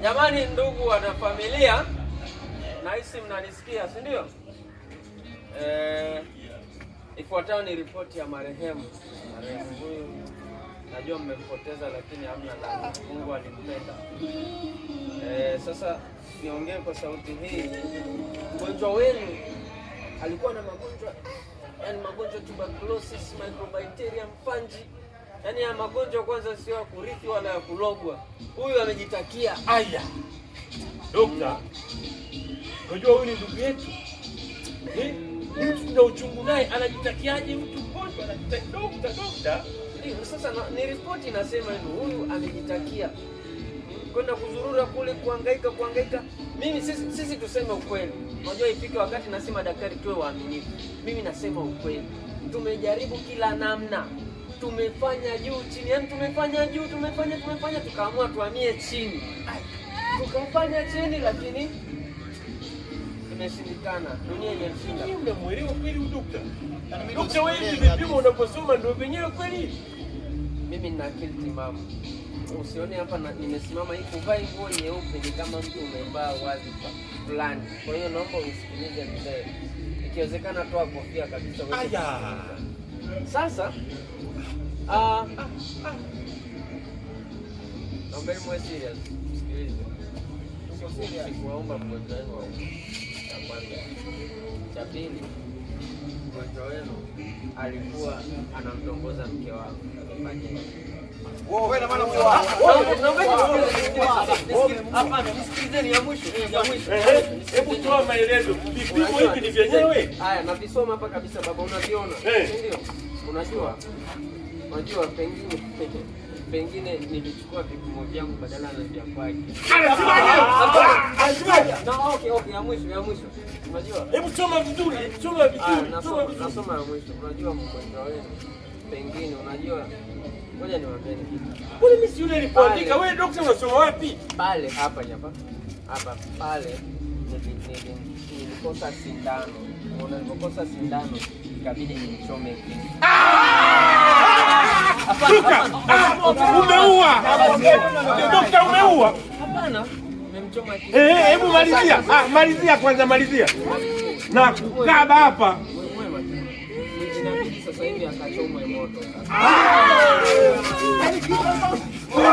Jamani, ndugu wana familia, nahisi mnanisikia, si ndio? Ifuatayo ni ripoti ya marehemu. Marehemu huyu najua mmempoteza, lakini hamna la, Mungu alimpenda. Sasa niongee kwa sauti hii. Mgonjwa wenu alikuwa na magonjwa, yani magonjwa tuberculosis, microbacterium, fungi. Yaani ya magonjwa kwanza sio ya kurithi wala ya kulogwa. Huyu amejitakia. Aya. Dokta, unajua huyu ni ndugu yetu. Mtu tuna uchungu naye, anajitakiaje mtu mgonjwa anajitakia? Dokta. Sasa ni ripoti inasema hivyo, huyu amejitakia. Kwenda kuzurura kule kuhangaika. Mimi sisi tuseme ukweli. Unajua ifike wakati nasema daktari tuwe waaminifu. Mimi nasema ukweli. Tumejaribu kila namna. Tumefanya juu chini, yani tumefanya juu, tumefanya tukaamua tuhamie chini. Tukafanya chini lakini imeshindikana. Dunia imeshinda. Mimi mnamuelewa kweli dokta? Dokta, wewe hivi vipimo unaposoma ndio wenyewe kweli? Mimi nina akili timamu. Usione hapa nimesimama hivi kuvaa nguo nyeupe ni kama mtu umevaa wadhifa fulani. Kwa hiyo naomba unisikilize mzee. Ikiwezekana toa kofia kabisa wewe. Aya. Sasa naomba mwe serious. Sikilize. Sikuwaomba mgonjwa wenu wa kwanza. Cha pili, mgonjwa wenu alikuwa anamtongoza mke wako. Amefanya wewe na maana hapana, nisikilizeni ya mwisho. Hebu toa maelezo. Vipimo hivi ni vyenyewe? Haya, na visoma hapa kabisa baba, unaviona. Ndio. Unajua pengine nilichukua vipimo vyangu badala ya vya kwake. Okay, ya mwisho. Unajua? Hebu soma vizuri. Nasoma ya mwisho. Unajua mgonjwa wenu pengine unajua, ngoja niwaambie kitu. Mbona mimi si yule nilipoandika? Wewe daktari unasoma wapi? Pale hapa pale nilikosa sindano. Nilipokosa sindano ikabidi nichome kitu. Umeua! Dokta, umeua! Hapana, nimemchoma kitu. Hebu malizia. Malizia kwanza. Na kukaba hapa. Inabidi sasa hivi akachomwe moto. Huyu